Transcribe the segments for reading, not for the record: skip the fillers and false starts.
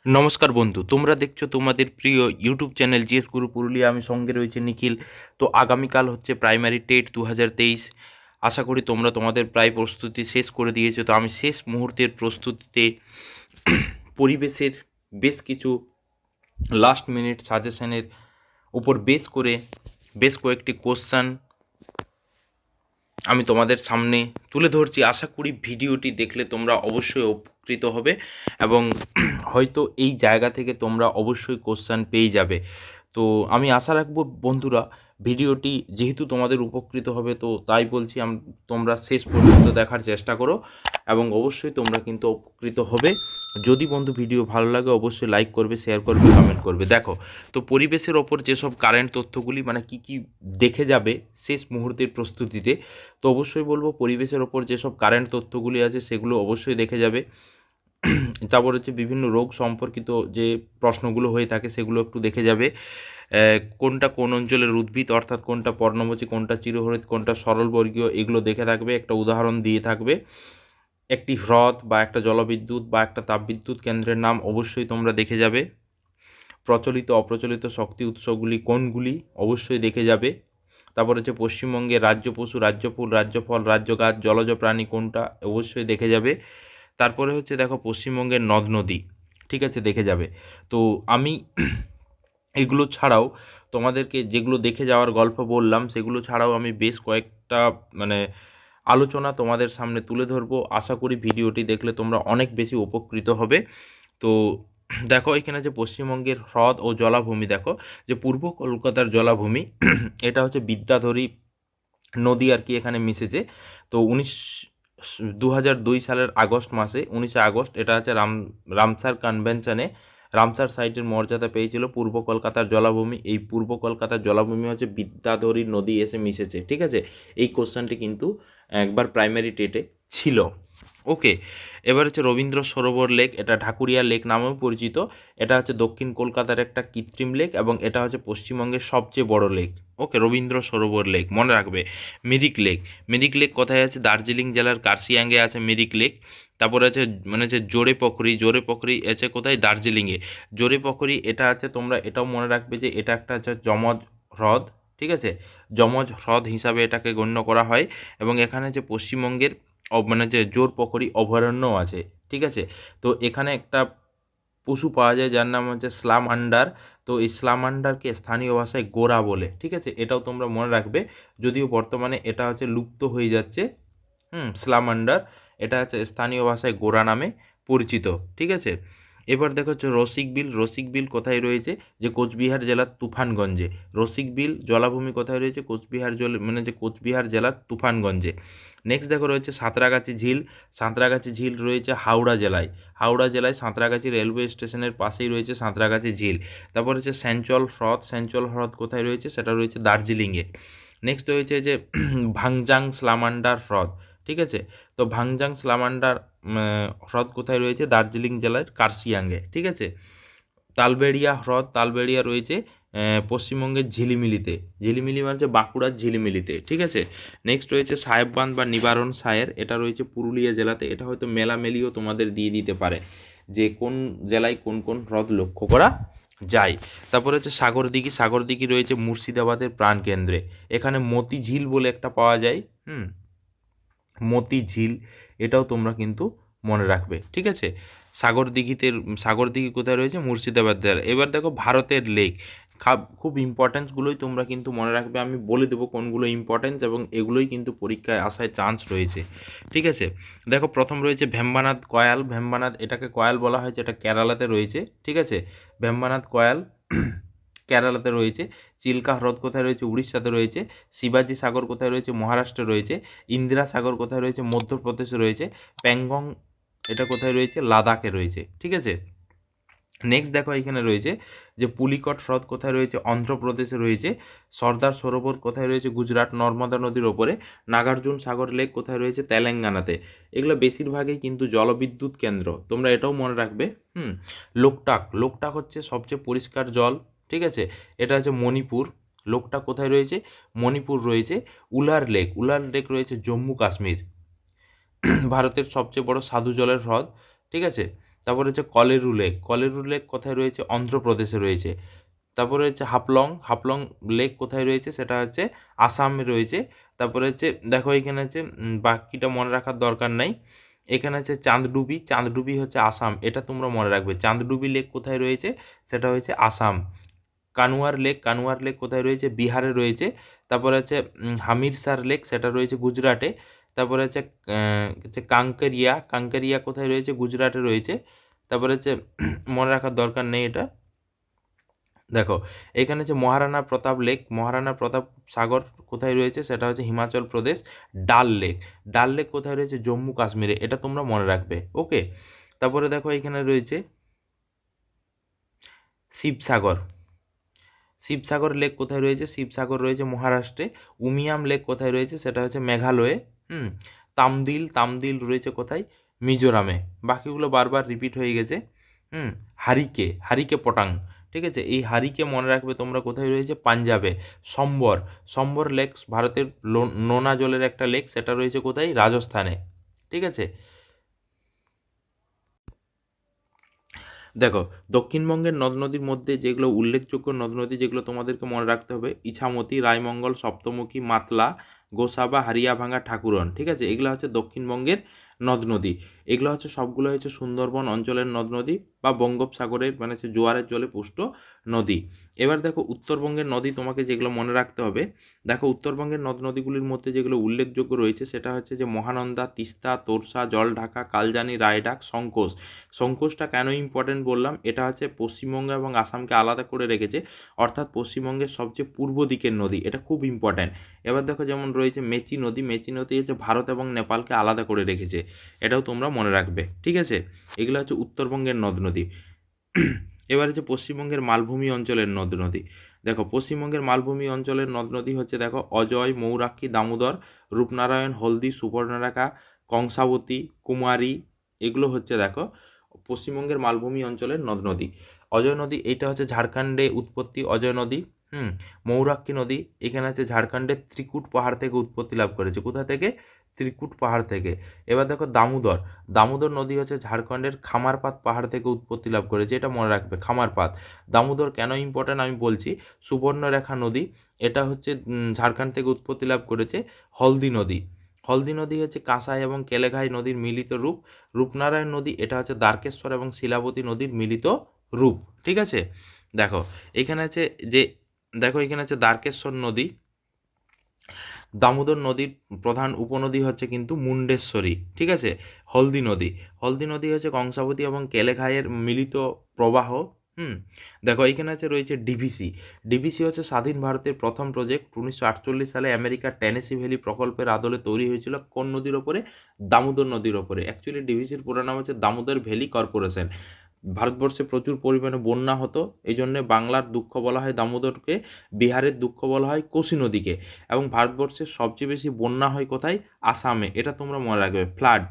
নমস্কার বন্ধু, তোমরা দেখছো তোমাদের প্রিয় ইউটিউব চ্যানেল জিএস গুরু পুরুলিয়া। আমি সঙ্গে রয়েছে নিখিল। তো আগামীকাল হচ্ছে প্রাইমারি টেট 2023। আশা করি তোমরা তোমাদের প্রায় প্রস্তুতি শেষ করে দিয়েছো। তো আমি শেষ মুহূর্তের প্রস্তুতিতে পরিবেশের বেশ কিছু লাস্ট মিনিট সাজেশনের উপর বেস করে বেশ কয়েকটি কোশ্চান আমি তোমাদের সামনে তুলে ধরছি। আশা করি ভিডিওটি দেখলে তোমরা অবশ্যই উপকৃত হবে এবং হয়তো এই জায়গা থেকে তোমরা অবশ্যই কোশ্চেন পেয়ে যাবে। তো আমি আশা রাখবো বন্ধুরা, ভিডিওটি যেহেতু তোমাদের উপকৃত হবে, তো তাই বলছি তোমরা শেষ পর্যন্ত দেখার চেষ্টা করো এবং অবশ্যই তোমরা কিন্তু উপকৃত হবে। যদি বন্ধু ভিডিও ভালো লাগে অবশ্যই লাইক করবে, শেয়ার করবে, কমেন্ট করবে। দেখো, তো পরিবেশের ওপর যেসব কারেন্ট তথ্যগুলি মানে কি দেখে যাবে শেষ মুহূর্তের প্রস্তুতিতে, তো অবশ্যই বলবো পরিবেশের ওপর যেসব কারেন্ট তথ্যগুলি আছে সেগুলো অবশ্যই দেখে যাবে। তারপর হচ্ছে বিভিন্ন রোগ সম্পর্কিত যে প্রশ্নগুলো হয়ে থাকে সেগুলো একটু দেখে যাবে। কোনটা কোন অঞ্চলের উদ্ভিদ, অর্থাৎ কোনটা পর্ণমোচী, কোনটা চিরহরিৎ, কোনটা সরলবর্গীয়, এগুলো দেখে থাকবে। একটা উদাহরণ দিয়ে থাকবে। একটি হ্রদ বা একটা জলবিদ্যুৎ বা একটা তাপবিদ্যুৎ কেন্দ্রের নাম অবশ্যই তোমরা দেখে যাবে। প্রচলিত অপ্রচলিত শক্তি উৎসগুলি কোনগুলি অবশ্যই দেখে যাবে। তারপর হচ্ছে পশ্চিমবঙ্গের রাজ্য পশু, রাজ্য ফুল, রাজ্য ফল, রাজ্য গাছ, জলজ প্রাণী কোনটা অবশ্যই দেখে যাবে। তারপরে হচ্ছে দেখো পশ্চিমবঙ্গের নদ নদী, ঠিক আছে, দেখে যাবে। তো আমি এগুলো ছাড়াও তোমাদেরকে যেগুলো দেখে যাওয়ার গল্প বললাম সেগুলো ছাড়াও আমি বেশ কয়েকটা মানে আলোচনা তোমাদের সামনে তুলে ধরবো। আশা করি ভিডিওটি দেখলে তোমরা অনেক বেশি উপকৃত হবে। তো দেখো এখানে যে পশ্চিমবঙ্গের হ্রদ ও জলাভূমি, দেখো যে পূর্ব কলকাতার জলাভূমি এটা হচ্ছে বিদ্যাধরী নদী আর কি এখানে মিশেছে। তো 2002 সালের আগস্ট মাসে 19 আগস্ট এটা হচ্ছে রামসার কনভেনশনে রামসার সাইটের মর্যাদা পেয়েছিল পূর্ব কলকাতার জলাভূমি। এই পূর্ব কলকাতার জলাভূমি হচ্ছে বিদ্যাধরী নদী এসে মিশেছে, ঠিক আছে। এই কোশ্চেনটি কিন্তু একবার প্রাইমারি টেটে ছিল। ওকে, এবার হচ্ছে রবীন্দ্র সরোবর লেক, এটা ঢাকুরিয়া লেক নামেও পরিচিত। এটা হচ্ছে দক্ষিণ কলকাতার একটা কৃত্রিম লেক এবং এটা হচ্ছে পশ্চিমবঙ্গের সবচেয়ে বড় লেক। ওকে, রবীন্দ্র সরোবর লেক মনে রাখবে। মিরিক লেক, মিরিক লেক কোথায় আছে? দার্জিলিং জেলার কার্শিয়াঙ্গে আছে মিরিক লেক। তারপরে আছে মানে হচ্ছে জোরে পখরি, জোরে পখরি আছে কোথায়? দার্জিলিংয়ে। জোরে পখরি এটা আছে, তোমরা এটাও মনে রাখবে যে এটা একটা হচ্ছে যমজ হ্রদ, ঠিক আছে। যমজ হ্রদ হিসাবে এটাকে গণ্য করা হয় এবং এখানে যে পশ্চিমবঙ্গের মানে যে জোর পখরি অভয়ারণ্যও আছে, ঠিক আছে। তো এখানে একটা পশু পাওয়া যায় যার নাম হচ্ছে স্লামান্ডার। তো এই স্লামান্ডারকে স্থানীয় ভাষায় গোরা বলে, ঠিক আছে। এটাও তোমরা মনে রাখবে, যদিও বর্তমানে এটা হচ্ছে লুপ্ত হয়ে যাচ্ছে। স্লামান্ডার এটা হচ্ছে স্থানীয় ভাষায় গোরা নামে পরিচিত, ঠিক আছে। এবার দেখো হচ্ছে রসিকবিল। রসিকবিল কোথায় রয়েছে? যে কোচবিহার জেলার তুফানগঞ্জে। রসিকবিল জলাভূমি কোথায় রয়েছে? কোচবিহার জেলার তুফানগঞ্জে। নেক্সট দেখো রয়েছে সাঁতরাগাছি ঝিল। সাঁতরাগাছি ঝিল রয়েছে হাওড়া জেলায়। হাওড়া জেলায় সাঁতরাগাছি রেলওয়ে স্টেশনের পাশেই রয়েছে সাঁতরাগাছি ঝিল। তারপর হচ্ছে স্যাঞ্চল হ্রদ। স্যাঞ্চল হ্রদ কোথায় রয়েছে? সেটা রয়েছে দার্জিলিংয়ে। নেক্সট রয়েছে যে ভাংজাং স্লামান্ডার হ্রদ, ঠিক আছে। তো ভাংজাং স্লামান্ডার হ্রদ কোথায় রয়েছে? দার্জিলিং জেলার কার্শিয়াঙ্গে, ঠিক আছে। তালবেড়িয়া হ্রদ, তালবেড়িয়া রয়েছে পশ্চিমবঙ্গের ঝিলিমিলিতে। ঝিলিমিলি মানে হচ্ছে বাঁকুড়ার ঝিলিমিলিতে, ঠিক আছে। নেক্সট রয়েছে সাহেববাঁধ বা নিবারণ সায়ের, এটা রয়েছে পুরুলিয়া জেলাতে। এটা হয়তো মেলামেলিও তোমাদের দিয়ে দিতে পারে যে কোন জেলায় কোন কোন হ্রদ লক্ষ্য করা যায়। তারপরে হচ্ছে সাগরদিঘি। সাগরদিঘি রয়েছে মুর্শিদাবাদের প্রাণকেন্দ্রে। এখানে মতি ঝিল বলে একটা পাওয়া যায়। মতি ঝিল, এটাও তোমরা কিন্তু মনে রাখবে, ঠিক আছে। সাগরদিঘি কোথায় রয়েছে? মুর্শিদাবাদ জেলা। এবার দেখো ভারতের লেক। খুব ইম্পর্টেন্সগুলোই তোমরা কিন্তু মনে রাখবে। আমি বলে দেবো কোনগুলো ইম্পর্টেন্স এবং এগুলোই কিন্তু পরীক্ষায় আসার চান্স রয়েছে, ঠিক আছে। দেখো প্রথম রয়েছে ভেম্বানাদ কয়াল। ভেম্বানাদ এটাকে কয়াল বলা হয়, যেটা কেরালাতে রয়েছে, ঠিক আছে। ভেম্বানাদ কয়াল কেরালাতে রয়েছে। চিল্কা হ্রদ কোথায় রয়েছে? উড়িষ্যাতে রয়েছে। শিবাজি সাগর কোথায় রয়েছে? মহারাষ্ট্রে রয়েছে। ইন্দিরা সাগর কোথায় রয়েছে? মধ্যপ্রদেশে রয়েছে। প্যাংগং এটা কোথায় রয়েছে? লাদাখে রয়েছে, ঠিক আছে। নেক্সট দেখো এখানে রয়েছে যে পুলিকট হ্রদ কোথায় রয়েছে? অন্ধ্রপ্রদেশে রয়েছে। সর্দার সরোবর কোথায় রয়েছে? গুজরাট নর্মদা নদীর ওপরে। নাগার্জুন সাগর লেক কোথায় রয়েছে? তেলেঙ্গানাতে। এগুলো বেশিরভাগই কিন্তু জলবিদ্যুৎ কেন্দ্র, তোমরা এটাও মনে রাখবে। লোকটাক। লোকটাক হচ্ছে সবচেয়ে পরিষ্কার জল, ঠিক আছে। এটা হচ্ছে মণিপুর। লোকটাক কোথায় রয়েছে? মণিপুর রয়েছে। উলার লেক। উলার লেক রয়েছে জম্মু কাশ্মীর। ভারতের সবচেয়ে বড় স্বাদু জলের হ্রদ, ঠিক আছে। তারপরে হচ্ছে কলেরু লেক, কলেরু লেক কোথায় রয়েছে? অন্ধ্রপ্রদেশে রয়েছে। তারপরে হচ্ছে হাফলং, হাফলং লেক কোথায় রয়েছে? সেটা হচ্ছে আসামে রয়েছে। তারপরে হচ্ছে দেখো এখানে হচ্ছে বাকিটা মনে রাখার দরকার নাই। এখানে হচ্ছে চাঁদডুবি, চাঁদডুবি হচ্ছে আসাম, এটা তোমরা মনে রাখবে। চাঁদডুবি লেক কোথায় রয়েছে? সেটা হচ্ছে আসাম। কানওয়ার লেক, কানওয়ার লেক কোথায় রয়েছে? বিহারে রয়েছে। তারপরে হচ্ছে হামিরসার লেক, সেটা রয়েছে গুজরাটে। তারপরে হচ্ছে কাঙ্করিয়া, কাঙ্করিয়া কোথায় রয়েছে? গুজরাটে রয়েছে। তারপরে হচ্ছে মনে রাখার দরকার নেই এটা। দেখো এখানে হচ্ছে মহারানা প্রতাপ লেক, মহারানা প্রতাপ সাগর কোথায় রয়েছে? সেটা হচ্ছে হিমাচল প্রদেশ। ডাল লেক, ডাল লেক কোথায় রয়েছে? জম্মু কাশ্মীরে, এটা তোমরা মনে রাখবে। ওকে, তারপরে দেখো এখানে রয়েছে শিবসাগর, শিবসাগর লেক কোথায় রয়েছে? শিবসাগর রয়েছে মহারাষ্ট্রে। উমিয়াম লেক কোথায় রয়েছে? সেটা হচ্ছে মেঘালয়ে। তামদিল, তামদিল রয়েছে কোথায়? মিজোরামে। বাকিগুলো বারবার রিপিট হয়ে গেছে। হারিকে, হারিকে পটাং, ঠিক আছে, এই হারিকে মনে রাখবে তোমরা কোথায় রয়েছে? পাঞ্জাবে। সম্বর, সম্বর লেক ভারতের নোনা জলের একটা লেক, সেটা রয়েছে কোথায়? রাজস্থানে। ঠিক আছে, দেখো দক্ষিণবঙ্গের নদ নদীর মধ্যে যেগুলো উল্লেখযোগ্য নদ নদী যেগুলো তোমাদেরকে মনে রাখতে হবে: ইছামতি, রায়মঙ্গল, সপ্তমুখী, মাতলা, গোসাবা, হারিয়াভাঙ্গা, ঠাকুরন। ঠিক আছে, এগুলো হচ্ছে দক্ষিণবঙ্গের নদ নদী। এগুলো হচ্ছে সবগুলো হচ্ছে সুন্দরবন অঞ্চলের নদ নদী বা বঙ্গোপসাগরের মানে হচ্ছে জোয়ারের জলে পুষ্ট নদী। এবার দেখো উত্তরবঙ্গের নদী তোমাকে যেগুলো মনে রাখতে হবে, দেখো উত্তরবঙ্গের নদ নদীগুলির মধ্যে যেগুলো উল্লেখযোগ্য রয়েছে সেটা হচ্ছে যে মহানন্দা, তিস্তা, তোরসা, জলঢাকা, কালজানি, রায়ডাক, সংকোচ। সংকোচটা কেন ইম্পর্টেন্ট বললাম? এটা হচ্ছে পশ্চিমবঙ্গ এবং আসামকে আলাদা করে রেখেছে, অর্থাৎ পশ্চিমবঙ্গের সবচেয়ে পূর্ব দিকের নদী, এটা খুব ইম্পর্ট্যান্ট। এবার দেখো যেমন রয়েছে মেচি নদী, মেচি নদী হচ্ছে ভারত এবং নেপালকে আলাদা করে রেখেছে, এটাও তোমরা মনে রাখবে। ঠিক আছে, এগুলো হচ্ছে উত্তরবঙ্গের নদ নদী। এবার হচ্ছে পশ্চিমবঙ্গের মালভূমি অঞ্চলের নদ নদী। দেখো পশ্চিমবঙ্গের মালভূমি অঞ্চলের নদ নদী হচ্ছে দেখো অজয়, মৌরাক্ষী, দামোদর, রূপনারায়ণ, হলদি, সুবর্ণরেখা, কংসাবতী, কুমারী, এগুলো হচ্ছে দেখো পশ্চিমবঙ্গের মালভূমি অঞ্চলের নদ নদী। অজয় নদী এটা হচ্ছে ঝাড়খণ্ডে উৎপত্তি, অজয় নদী। মৌরাক্ষী নদী এখানে আছে ঝাড়খণ্ডের ত্রিকুট পাহাড় থেকে উৎপত্তি লাভ করেছে। কোথা থেকে? ত্রিকুট পাহাড় থেকে। এবার দেখো দামোদর, দামোদর নদী হচ্ছে ঝাড়খণ্ডের খামারপাত পাহাড় থেকে উৎপত্তি লাভ করেছে, এটা মনে রাখবে, খামারপাত। দামোদর কেন ইম্পর্ট্যান্ট আমি বলছি। সুবর্ণরেখা নদী এটা হচ্ছে ঝাড়খণ্ড থেকে উৎপত্তি লাভ করেছে। হলদি নদী, হলদি নদী হচ্ছে কাঁসাই এবং কেলেঘাই নদীর মিলিত রূপ। রূপনারায়ণ নদী এটা হচ্ছে দ্বারকেশ্বর এবং শিলাবতী নদীর মিলিত রূপ। ঠিক আছে, দেখো এখানে আছে যে দেখো এখানে আছে দ্বারকেশ্বর নদী। দামোদর নদীর প্রধান উপনদী হচ্ছে কিন্তু মুন্ডেশ্বরী। ঠিক আছে, হলদি নদী, হলদি নদী হচ্ছে কংসাবতী এবং কেলেঘাইয়ের মিলিত প্রবাহ। দেখো এইখানে আছে রয়েছে ডিভিসি, ডিভিসি হচ্ছে স্বাধীন ভারতের প্রথম প্রজেক্ট। 1948 সালে আমেরিকার টেনেসি ভ্যালি প্রকল্পের আদলে তৈরি হয়েছিল। কোন নদীর ওপরে? দামোদর নদীর ওপরে। অ্যাকচুয়ালি ডিভিসির পুরো নাম হচ্ছে দামোদর ভ্যালি কর্পোরেশন। ভারতবর্ষে প্রচুর পরিমাণে বন্যা হতো, এই জন্যে বাংলার দুঃখ বলা হয় দামোদরকে, বিহারের দুঃখ বলা হয় কোশি নদীকে, এবং ভারতবর্ষের সবচেয়ে বেশি বন্যা হয় কোথায়? আসামে, এটা তোমরা মনে রাখবে। ফ্লাড,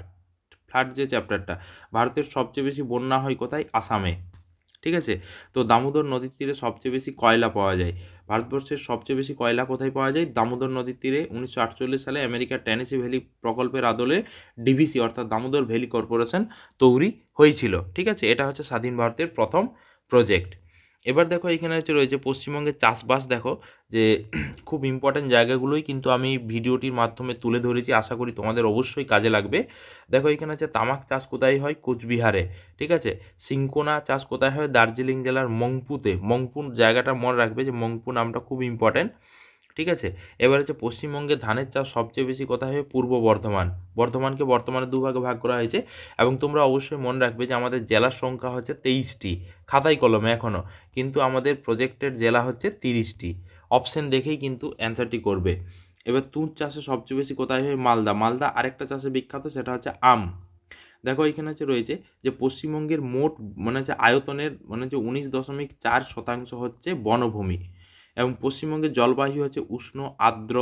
ফ্লাড যে চ্যাপ্টারটা, ভারতের সবচেয়ে বেশি বন্যা হয় কোথায়? আসামে। ঠিক আছে, তো দামোদর নদীর তীরে সবচেয়ে বেশি কয়লা পাওয়া যায়। ভারতবর্ষের সবচেয়ে বেশি কয়লা কোথায় পাওয়া যায়? দামোদর নদীর তীরে। 1948 সালে আমেরিকার টেনেসি ভ্যালি প্রকল্পের আদলে ডিভিসি অর্থাৎ দামোদর ভ্যালি কর্পোরেশন তৈরি হয়েছিল। ঠিক আছে, এটা হচ্ছে স্বাধীন ভারতের প্রথম প্রজেক্ট। এবার দেখো এখানে হচ্ছে রয়েছে পশ্চিমবঙ্গের চাষবাস। দেখো যে খুব ইম্পর্ট্যান্ট জায়গাগুলোই কিন্তু আমি ভিডিওটির মাধ্যমে তুলে ধরেছি, আশা করি তোমাদের অবশ্যই কাজে লাগবে। দেখো এখানে হচ্ছে তামাক চাষ কোথায় হয়? কোচবিহারে। ঠিক আছে, সিংকোনা চাষ কোথায় হয়? দার্জিলিং জেলার মংপুতে। মংপু জায়গাটা মনে রাখবে যে মংপু নামটা খুব ইম্পর্ট্যান্ট। ঠিক আছে, এবার হচ্ছে পশ্চিমবঙ্গে ধানের চাষ সবচেয়ে বেশি কোথায় হয়? পূর্ব বর্ধমান। বর্ধমানকে বর্তমানে দুভাগে ভাগ করা হয়েছে, এবং তোমরা অবশ্যই মনে রাখবে যে আমাদের জেলার সংখ্যা হচ্ছে 23টি, খাতায় কলমে এখনও, কিন্তু আমাদের প্রজেক্টের জেলা হচ্ছে 30টি। অপশন দেখেই কিন্তু অ্যান্সারটি করবে। এবার তুঁত চাষে সবচেয়ে বেশি কোথায় হয়? মালদা। মালদা আরেকটা চাষে বিখ্যাত, সেটা হচ্ছে আম। দেখো এখানে হচ্ছে রয়েছে যে পশ্চিমবঙ্গের মোট মানে হচ্ছে আয়তনের মানে হচ্ছে 19.4% হচ্ছে বনভূমি, এবং পশ্চিমবঙ্গের জলবায়ু হচ্ছে উষ্ণ, আর্দ্র,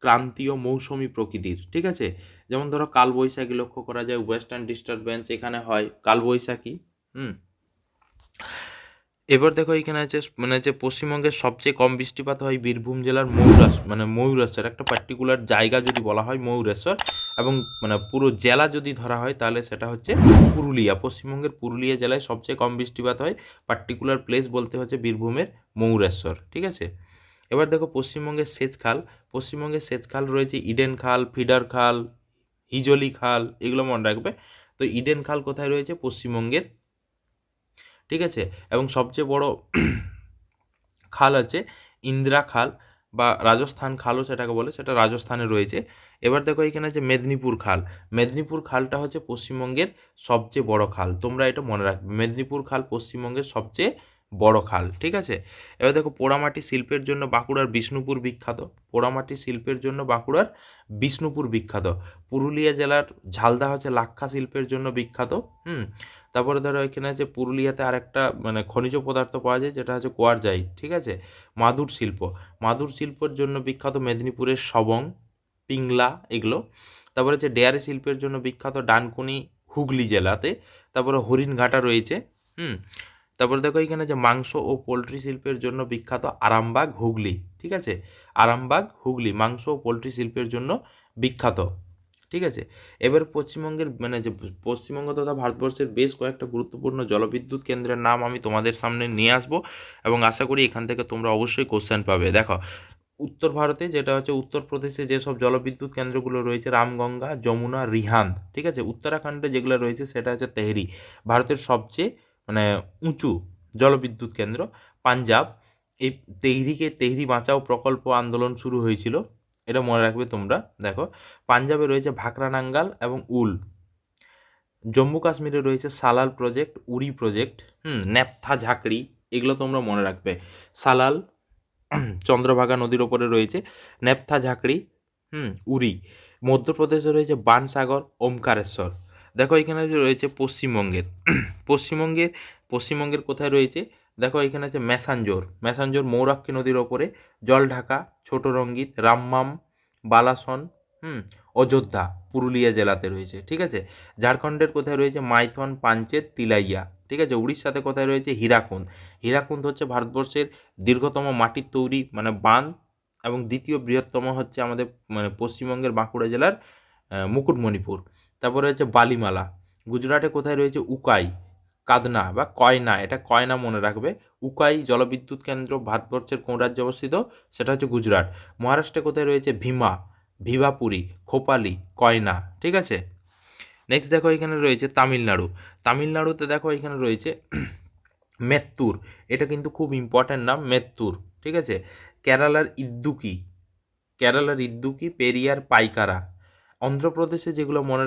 ক্রান্তীয়, মৌসুমী প্রকৃতির। ঠিক আছে, যেমন ধরো কালবৈশাখী লক্ষ্য করা যায়, ওয়েস্টার্ন ডিস্টারবেন্স এখানে হয় কালবৈশাখী। এবার দেখো এখানে আছে মানে হচ্ছে পশ্চিমবঙ্গের সবচেয়ে কম বৃষ্টিপাত হয় বীরভূম জেলার ময়ূরেশ্বর, একটা পার্টিকুলার জায়গা যদি বলা হয় ময়ূরেশ্বর, এবং মানে পুরো জেলা যদি ধরা হয় তাহলে সেটা হচ্ছে পুরুলিয়া। পশ্চিমবঙ্গের পুরুলিয়া জেলায় সবচেয়ে কম বৃষ্টিপাত হয়। পার্টিকুলার প্লেস বলতে হচ্ছে বীরভূমের ময়ূরেশ্বর। ঠিক আছে, এবার দেখো পশ্চিমবঙ্গের সেচ খাল। পশ্চিমবঙ্গের সেচ খাল রয়েছে ইডেন খাল, ফিডার খাল, হিজলি খাল, এগুলো মনে রাখবে। তো ইডেন খাল কোথায় রয়েছে? পশ্চিমবঙ্গের। ঠিক আছে, এবং সবচেয়ে বড় খাল আছে ইন্দিরা খাল বা রাজস্থান খালও সেটাকে বলে, সেটা রাজস্থানে রয়েছে। এবার দেখো এখানে যে মেদিনীপুর খাল, মেদিনীপুর খালটা হচ্ছে পশ্চিমবঙ্গের সবচেয়ে বড় খাল। তোমরা এটা মনে রাখবে, মেদিনীপুর খাল পশ্চিমবঙ্গের সবচেয়ে বড় খাল। ঠিক আছে, এবার দেখো পোড়ামাটি শিল্পের জন্য বাঁকুড়ার বিষ্ণুপুর বিখ্যাত। পোড়ামাটি শিল্পের জন্য বাঁকুড়ার বিষ্ণুপুর বিখ্যাত। পুরুলিয়া জেলার ঝালদা হচ্ছে লাক্ষা শিল্পের জন্য বিখ্যাত। তারপরে ধরো এখানে আছে পুরুলিয়াতে আরেকটা মানে খনিজ পদার্থ পাওয়া যায় যেটা হচ্ছে কোয়ারজাইট। ঠিক আছে, মাদুর শিল্প, মাদুর শিল্পের জন্য বিখ্যাত মেদিনীপুরের সবং, পিংলা, এগুলো। তারপরে হচ্ছে ডেয়ারি শিল্পের জন্য বিখ্যাত ডানকুনি, হুগলি জেলাতে। তারপরে হরিণঘাটা রয়েছে। তারপরে দেখো এখানে যে মাংস ও পোলট্রি শিল্পের জন্য বিখ্যাত আরামবাগ, হুগলি। ঠিক আছে, আরামবাগ, হুগলি মাংস ও পোলট্রি শিল্পের জন্য বিখ্যাত। ঠিক আছে, এবার পশ্চিমবঙ্গের মানে যে পশ্চিমবঙ্গ তথা ভারতবর্ষের বেশ কয়েকটা গুরুত্বপূর্ণ জলবিদ্যুৎ কেন্দ্রের নাম আমি তোমাদের সামনে নিয়ে আসবো এবং আশা করি এখান থেকে তোমরা অবশ্যই কোশ্চেন পাবে। দেখো উত্তর ভারতে যেটা হচ্ছে উত্তরপ্রদেশে যেসব জলবিদ্যুৎ কেন্দ্রগুলো রয়েছে রামগঙ্গা, যমুনা, রিহান্দ। ঠিক আছে, উত্তরাখণ্ডে যেগুলো রয়েছে সেটা হচ্ছে তেহরি, ভারতের সবচেয়ে মানে উঁচু জলবিদ্যুৎ কেন্দ্র। পাঞ্জাব, এই তেহরি বাঁচাও প্রকল্প আন্দোলন শুরু হয়েছিল, এটা মনে রাখবে তোমরা। দেখো পাঞ্জাবে রয়েছে ভাকরা নাঙ্গাল এবং উল। জম্মু কাশ্মীরে রয়েছে সালাল প্রজেক্ট, উরি প্রজেক্ট, ন্যাপথা ঝাঁকড়ি, এগুলো তোমরা মনে রাখবে। সালাল চন্দ্রভাগা নদীর ওপরে রয়েছে, ন্যাপথা ঝাঁকড়ি, উরি। মধ্যপ্রদেশে রয়েছে বানসাগর, ওমকারেশ্বর। দেখো এখানে যে রয়েছে পশ্চিমবঙ্গের পশ্চিমবঙ্গের কোথায় রয়েছে? দেখো এখানে আছে ম্যাসাঞ্জোর মৌরাক্ষী নদীর ওপরে, জলঢাকা, ছোট রঙ্গিত, রামমাম, বালাসন, অযোধ্যা পুরুলিয়া জেলাতে রয়েছে। ঠিক আছে, ঝাড়খণ্ডের কোথায় রয়েছে? মাইথন, পাঞ্চেত, তিলাইয়া। ঠিক আছে, উড়িষ্যাতে কোথায় রয়েছে? হীরাকুন্দ হচ্ছে ভারতবর্ষের দীর্ঘতম মাটির তৈরি মানে বাঁধ এবং দ্বিতীয় বৃহত্তম হচ্ছে আমাদের মানে পশ্চিমবঙ্গের বাঁকুড়া জেলার মুকুটমণিপুর। তারপরে হচ্ছে বালিমালা। গুজরাটে কোথায় রয়েছে? উকাই, কাদনা বা কয়না, এটা কয়না মনে রাখবে। উকাই জলবিদ্যুৎ কেন্দ্র ভারতবর্ষের কোন রাজ্যে অবস্থিত? সেটা হচ্ছে গুজরাট। মহারাষ্ট্রে কোথায় রয়েছে? ভিভাপুরি, খোপালি, কয়না। ঠিক আছে, নেক্সট দেখো এখানে রয়েছে তামিলনাড়ুতে দেখো এখানে রয়েছে মেত্তুর, এটা কিন্তু খুব ইম্পর্ট্যান্ট নাম, মেত্তুর। ঠিক আছে, কেরালার ইদ্দুকি, পেরিয়ার, পাইকারা। অন্ধ্রপ্রদেশে যেগুলো মনে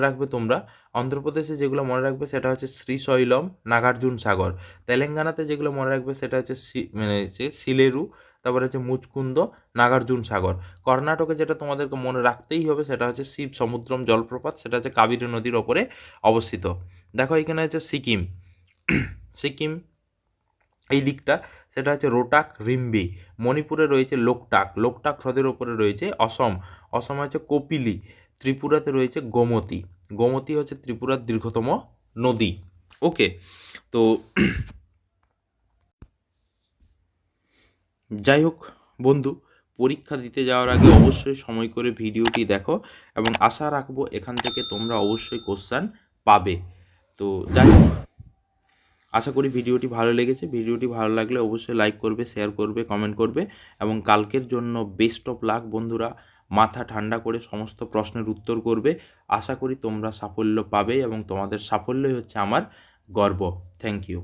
রাখবে সেটা হচ্ছে শ্রীশৈলম, নাগার্জুন সাগর। তেলেঙ্গানাতে যেগুলো মনে রাখবে সেটা হচ্ছে সিলেরু, তারপরে হচ্ছে মুচকুন্দ, নাগার্জুন সাগর। কর্ণাটকে যেটা তোমাদেরকে মনে রাখতেই হবে সেটা হচ্ছে শিব সমুদ্রম জলপ্রপাত, সেটা হচ্ছে কাবেরী নদীর ওপরে অবস্থিত। দেখো এখানে হচ্ছে সিকিম এই দিকটা, সেটা হচ্ছে রোটাক, রিম্বি। মণিপুরে রয়েছে লোকটাক হ্রদের ওপরে রয়েছে অসম হচ্ছে কপিলি। ত্রিপুরাতে রয়েছে গোমতী হচ্ছে ত্রিপুরার দীর্ঘতম নদী। ওকে, তো যাই হোক বন্ধু, পরীক্ষা দিতে যাওয়ার আগে অবশ্যই সময় করে ভিডিওটি দেখো এবং আশা রাখবো এখান থেকে তোমরা অবশ্যই কোশ্চেন পাবে। তো যাই হোক, আশা করি ভিডিওটি ভালো লেগেছে। ভিডিওটি ভালো লাগলে অবশ্যই লাইক করবে, শেয়ার করবে, কমেন্ট করবে এবং কালকের জন্য বেস্ট অফ লাক বন্ধুরা। মাথা ঠান্ডা করে সমস্ত প্রশ্নের উত্তর করবে। আশা করি তোমরা সাফল্য পাবে এবং তোমাদের সাফল্যই হচ্ছে আমার গর্ব। Thank you.